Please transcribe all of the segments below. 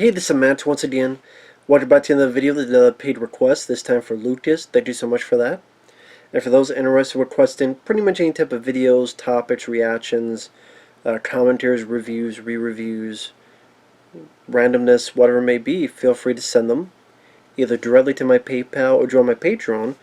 Hey, this is Matt once again. Welcome back to another video with another paid request, this time for Lucas. Thank you so much for that. And for those interested in requesting pretty much any type of videos, topics, reactions, commentaries, reviews, re-reviews, randomness, whatever it may be, feel free to send them either directly to my PayPal or join my Patreon.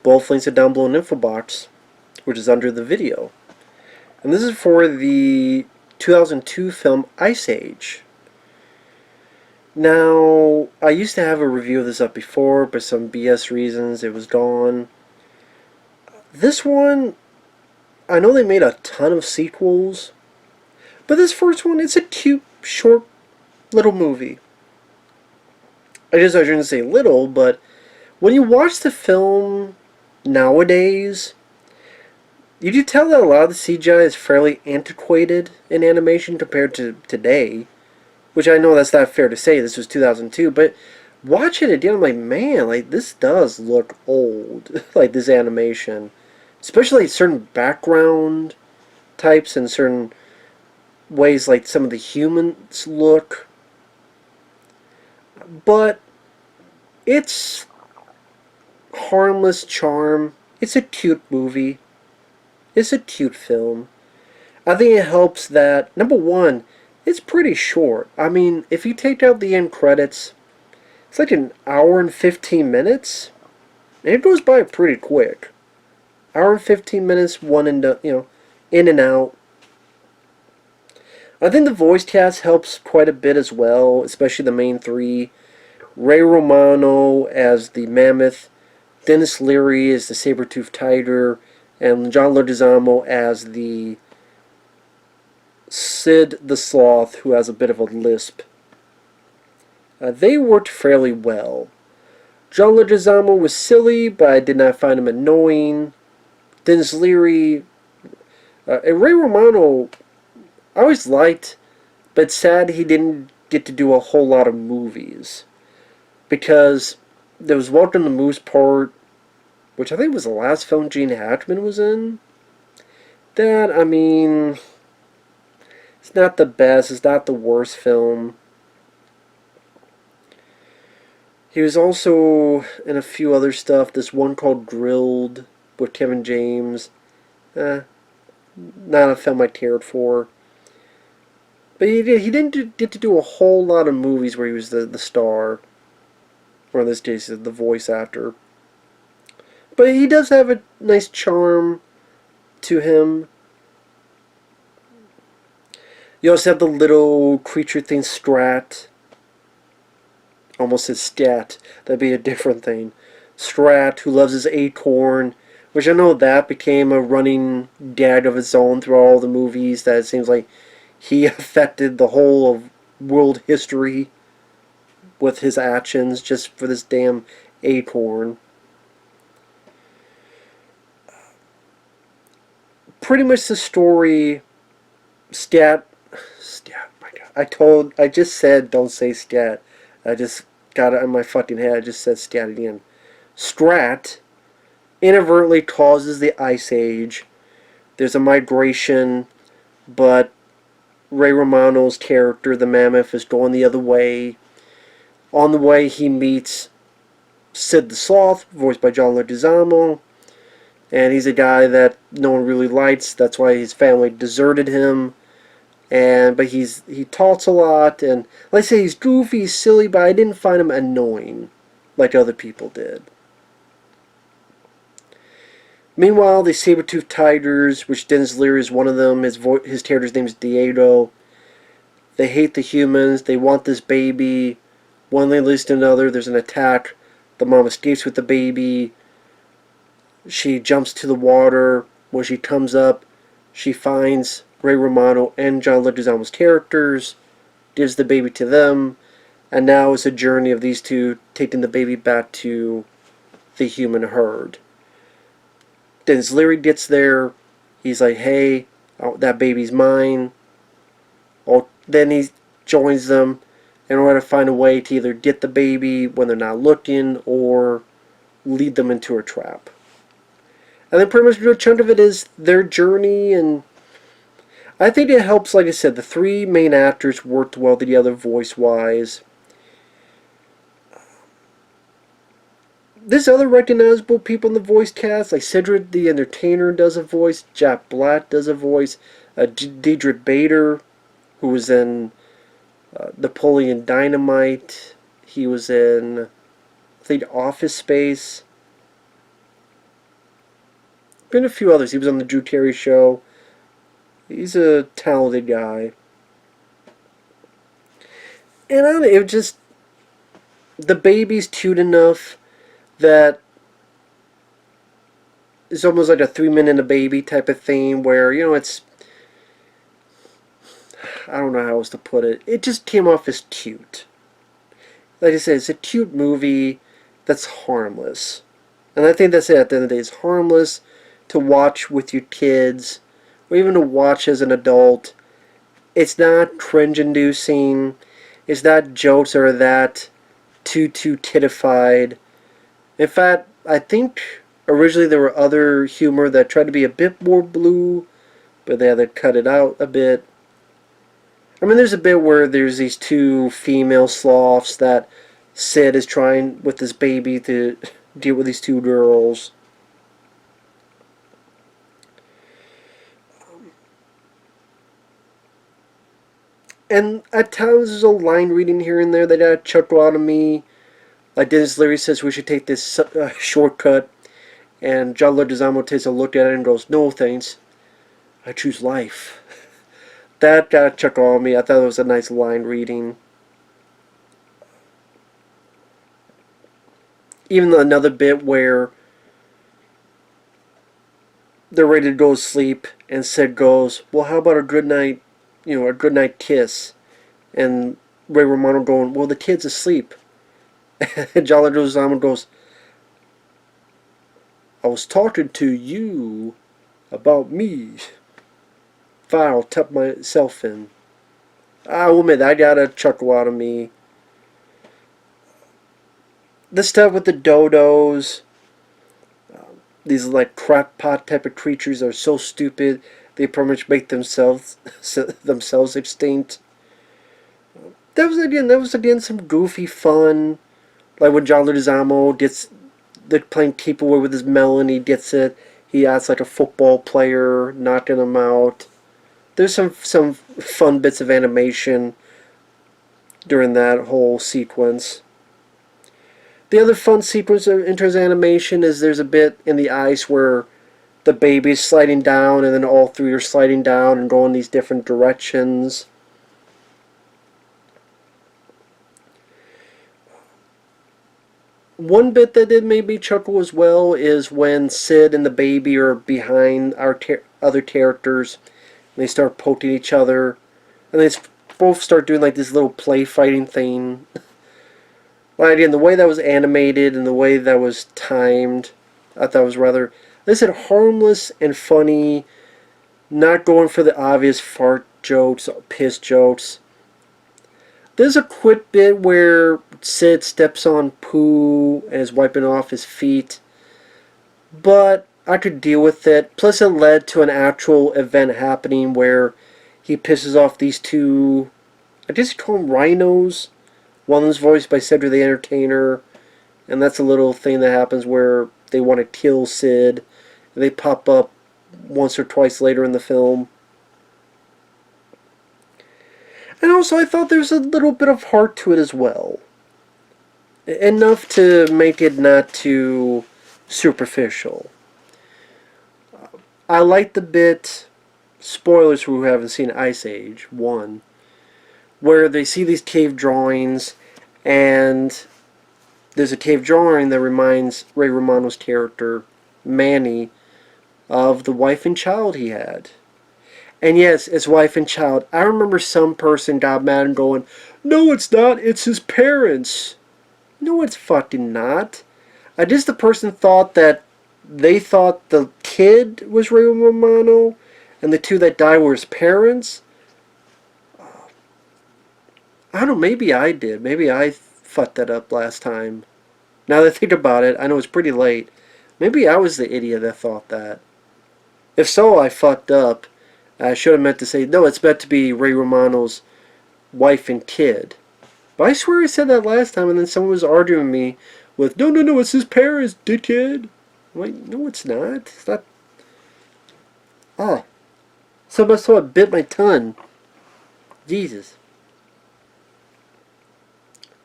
Both links are down below in the info box, which is under the video. And this is for the 2002 film Ice Age. Now, I used to have a review of this up before, but some BS reasons it was gone. This one, I know they made a ton of sequels, but this first one, it's a cute, short, little movie. I shouldn't say little, but when you watch the film nowadays, you do tell that a lot of the CGI is fairly antiquated in animation compared to today. Which I know that's not fair to say, this was 2002, but watching it again, I'm like, man, like, this does look old, like, this animation. Especially certain background types and certain ways, like, some of the humans look. But it's harmless charm. It's a cute movie. It's a cute film. I think it helps that, number one, it's pretty short. I mean, if you take out the end credits, it's like an hour and 15 minutes. And it goes by pretty quick. Hour and 15 minutes, one and in and out. I think the voice cast helps quite a bit as well, especially the main three. Ray Romano as the mammoth, Denis Leary as the saber-toothed tiger, and John Leguizamo as the Sid the sloth, who has a bit of a lisp. They worked fairly well. John Leguizamo was silly, but I did not find him annoying. Denis Leary and Ray Romano, I always liked, but sad he didn't get to do a whole lot of movies. Because there was Welcome to the Moose part, which I think was the last film Gene Hackman was in. That, I mean, it's not the best, it's not the worst film. He was also in a few other stuff. This one called Grilled with Kevin James. Not a film I cared for. But he didn't get to do a whole lot of movies where he was the star. Or in this case, the voice actor. But he does have a nice charm to him. You also have the little creature thing, Scrat. Almost said scat. That'd be a different thing. Scrat, who loves his acorn. Which I know that became a running gag of its own through all the movies. That it seems like he affected the whole of world history with his actions just for this damn acorn. Pretty much the story, scat, my God. I just said don't say scat. I just got it in my fucking head. I just said scat again. Scrat inadvertently causes the Ice Age. There's a migration, but Ray Romano's character, the mammoth, is going the other way. On the way, he meets Sid the Sloth, voiced by John Leguizamo. And he's a guy that no one really likes. That's why his family deserted him. But he talks a lot. And like I say, he's goofy, he's silly, but I didn't find him annoying like other people did. Meanwhile, the saber-toothed tigers, which Denis Leary is one of them, his character's name is Diego. They hate the humans. They want this baby. One thing leads to another. There's an attack. The mom escapes with the baby. She jumps to the water. When she comes up, she finds Ray Romano and John Leguizamo's characters, gives the baby to them, and now it's a journey of these two taking the baby back to the human herd. Denis Leary gets there. He's like, hey, that baby's mine. Then he joins them in order to find a way to either get the baby when they're not looking or lead them into a trap. And then pretty much a good chunk of it is their journey, and I think it helps, like I said, the three main actors worked well together voice-wise. There's other recognizable people in the voice cast, like Cedric the Entertainer does a voice, Jack Black does a voice, Diedrich Bader, who was in Napoleon Dynamite. He was in, I think, Office Space. Been a few others. He was on the Drew Carey Show. He's a talented guy. And I don't know, it just, the baby's cute enough that it's almost like a 3 minute a baby type of thing where, it's, I don't know how else to put it. It just came off as cute. Like I said, it's a cute movie that's harmless. And I think that's it at the end of the day. It's harmless to watch with your kids, or even to watch as an adult. It's not cringe-inducing. It's not jokes or that too kiddified. In fact, I think originally there were other humor that tried to be a bit more blue, but they had to cut it out a bit. I mean, there's a bit where there's these two female sloths that Sid is trying with this baby to deal with these two girls. And at times there's a line reading here and there that got a chuckle out of me. Like Denis Leary says we should take this shortcut. And John Leguizamo takes a look at it and goes, "No thanks, I choose life." That got a chuckle out of me. I thought it was a nice line reading. Even another bit where they're ready to go to sleep and Sid goes, "Well, how about a good night, a good night kiss?" And Ray Romano going, "Well, the kid's asleep." And John Leguizamo goes, "I was talking to you about me. Fine, I'll tuck myself in." I will admit, that got a chuckle out of me. The stuff with the dodos, these like crackpot type of creatures are so stupid they pretty much make themselves extinct. That was again some goofy fun, like when John Leguizamo gets, they're playing keep away with his melon, he gets it, he acts like a football player, knocking him out. There's some fun bits of animation during that whole sequence. The other fun sequence in terms of animation is there's a bit in the ice where the baby's sliding down and then all three are sliding down and going these different directions. One bit that did make me chuckle as well is when Sid and the baby are behind our other characters. And they start poking each other. And they both start doing like this little play fighting thing. Well, again, the way that was animated and the way that was timed, I thought was rather, they said, harmless and funny, not going for the obvious fart jokes, piss jokes. There's a quick bit where Sid steps on poo and is wiping off his feet, but I could deal with it. Plus, it led to an actual event happening where he pisses off these two, I guess you call them rhinos. One is voiced by Cedric the Entertainer, and that's a little thing that happens where they want to kill Sid. They pop up once or twice later in the film. And also, I thought there's a little bit of heart to it as well. Enough to make it not too superficial. I like the bit, spoilers for who haven't seen Ice Age 1, where they see these cave drawings, and there's a cave drawing that reminds Ray Romano's character, Manny, of the wife and child he had. And yes, it's wife and child. I remember some person got mad and going, "No, it's not, it's his parents." No, it's fucking not. I guess the person thought that they thought the kid was Ray Romano, and the two that died were his parents. I don't know, maybe I did. Maybe I fucked that up last time. Now that I think about it, I know it's pretty late. Maybe I was the idiot that thought that. If so, I fucked up. I should have meant to say, no, it's meant to be Ray Romano's wife and kid. But But I swear I said that last time, and then someone was arguing me with, no, no, no, it's his parents, dickhead. I'm like, no, it's not. It's not. Ah. Someone bit my tongue. Jesus.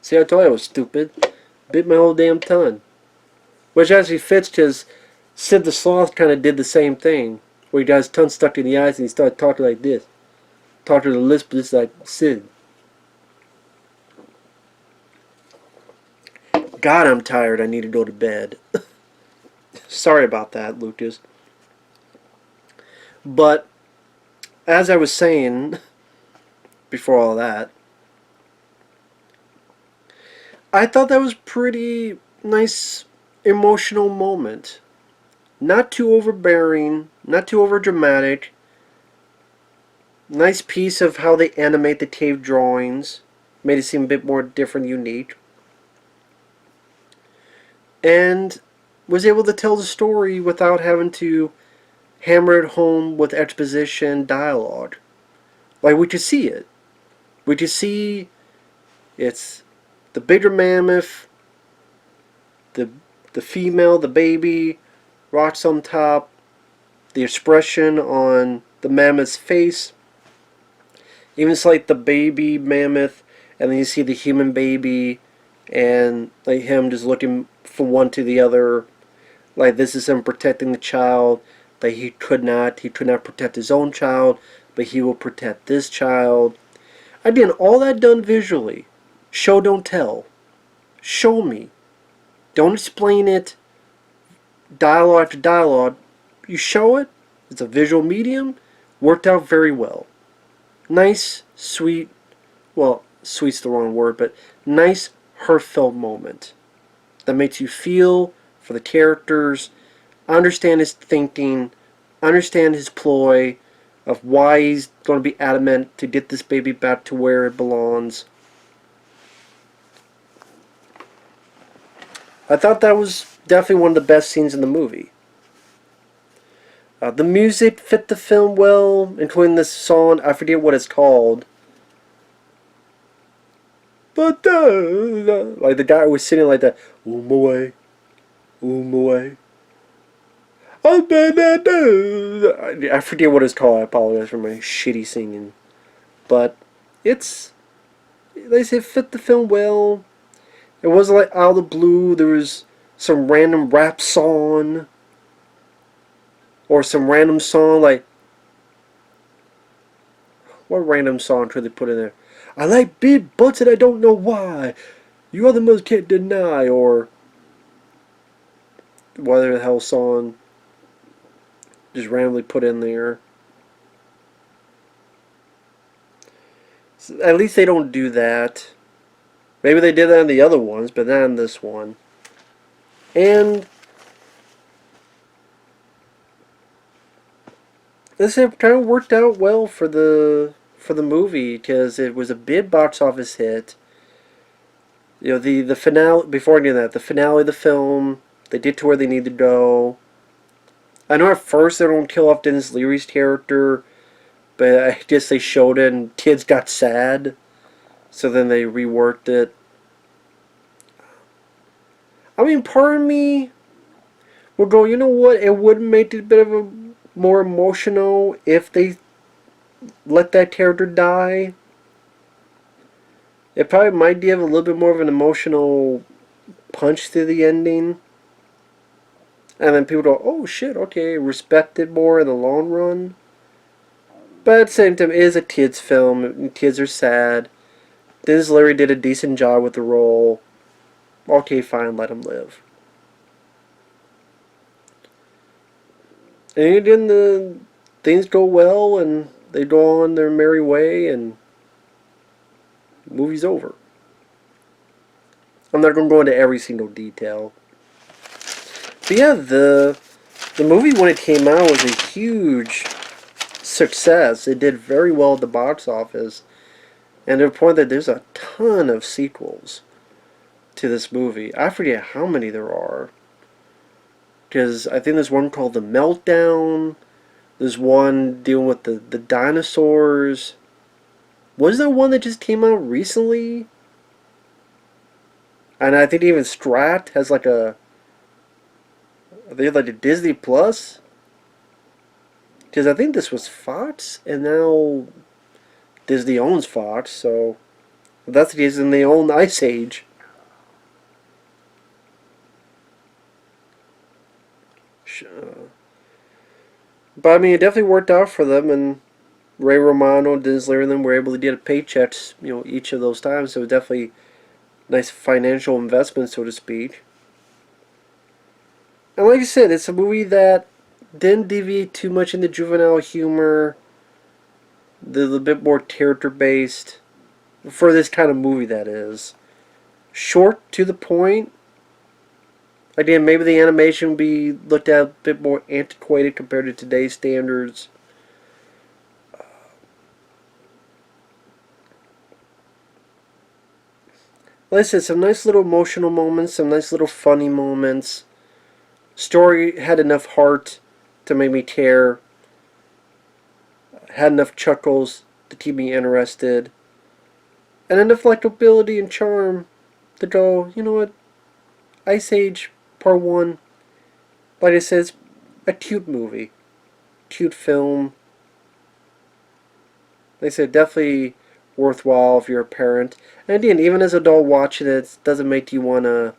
See, I told you I was stupid. Bit my whole damn tongue. Which actually fits because Sid the Sloth kind of did the same thing. Where he got his tongue stuck in the eyes and he started talking like this. Talking to the lisp just like Sid. God, I'm tired. I need to go to bed. Sorry about that, Lucas. But, as I was saying, before all that, I thought that was pretty nice emotional moment. Not too overbearing, not too overdramatic. Nice piece of how they animate the cave drawings. Made it seem a bit more different, unique. And was able to tell the story without having to hammer it home with exposition dialogue. Like, we could see it. We could see it's the bigger mammoth, the female, the baby, rocks on top, the expression on the mammoth's face. Even it's like the baby mammoth, and then you see the human baby, and like him just looking from one to the other. Like, this is him protecting the child. That he could not protect his own child, but he will protect this child. Again, all that done visually. Show, don't tell. Show me. Don't explain it dialogue after dialogue. You show it. It's a visual medium. Worked out very well. Nice, sweet, well, sweet's the wrong word, but nice, heartfelt moment that makes you feel for the characters, understand his thinking, understand his ploy of why he's going to be adamant to get this baby back to where it belongs. I thought that was definitely one of the best scenes in the movie. The music fit the film well, including this song, I forget what it's called. But, like the guy was singing like that, Oom away. I forget what it's called. I apologize for my shitty singing. But it's, they say, fit the film well. It wasn't like out of the blue. There was some random rap song. Or some random song like, what random song could they put in there? I like big butts and I don't know why. You other mothers can't deny. Or whatever the hell song just randomly put in there. So at least they don't do that. Maybe they did that in the other ones, but not in this one. And this kind of worked out well for the movie because it was a big box office hit. You know, the finale, before I do that, the finale of the film, they did to where they need to go. I know at first they don't kill off Denis Leary's character, but I guess they showed it and kids got sad, so then they reworked it. I mean, part of me would go, you know what, it would make it a bit of a more emotional if they let that character die. It probably might give a little bit more of an emotional punch to the ending. And then people go, oh shit, okay, respect it more in the long run. But at the same time, it is a kids' film, and kids are sad. Denis Leary did a decent job with the role. Okay, fine, let him live. And then the things go well, and they go on their merry way, and the movie's over. I'm not going to go into every single detail. But yeah, the movie when it came out was a huge success. It did very well at the box office. And to the point that there's a ton of sequels to this movie. I forget how many there are. Because I think there's one called The Meltdown. There's one dealing with the dinosaurs. Was there one that just came out recently? And I think even Scrat has like a, they have like a Disney Plus. Because I think this was Fox, and now Disney owns Fox, so if that's the case, then they own Ice Age. But I mean, it definitely worked out for them, and Ray Romano, Denis Leary, and them were able to get paychecks, each of those times. So it was definitely nice financial investment, so to speak. And like I said, it's a movie that didn't deviate too much into juvenile humor. They're a bit more character based for this kind of movie. That is short, to the point. Again, maybe the animation would be looked at a bit more antiquated compared to today's standards. Like I said, some nice little emotional moments, some nice little funny moments. Story had enough heart to make me care. Had enough chuckles to keep me interested. And enough likability and charm to go, you know what? Ice Age Part 1, like I said, it's a cute movie. Cute film. Like I said, definitely worthwhile if you're a parent. And again, even as an adult watching it doesn't make you want to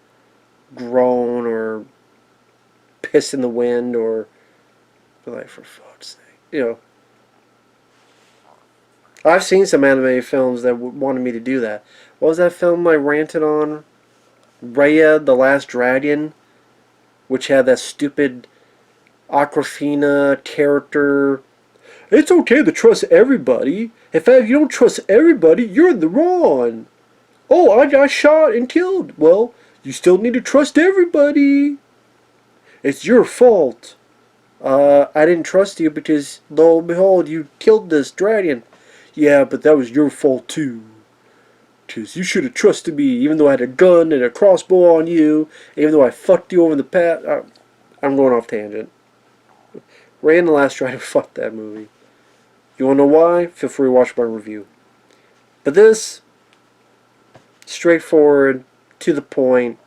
groan or piss in the wind or be like, for fuck's sake. I've seen some animated films that wanted me to do that. What was that film I ranted on? Raya, the Last Dragon, which had that stupid Aquafina character. It's okay to trust everybody. In fact, if you don't trust everybody, you're in the wrong. Oh, I got shot and killed. Well, you still need to trust everybody. It's your fault. I didn't trust you because, lo and behold, you killed this dragon. Yeah, but that was your fault too. Because you should have trusted me, even though I had a gun and a crossbow on you, even though I fucked you over the past. I'm going off tangent. Ray and the Last Dragon, fuck that movie. You want to know why? Feel free to watch my review. But this, straightforward, to the point,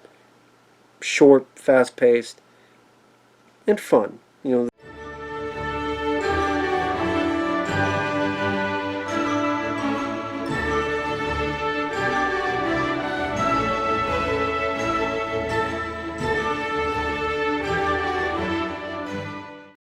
short, fast-paced, and fun.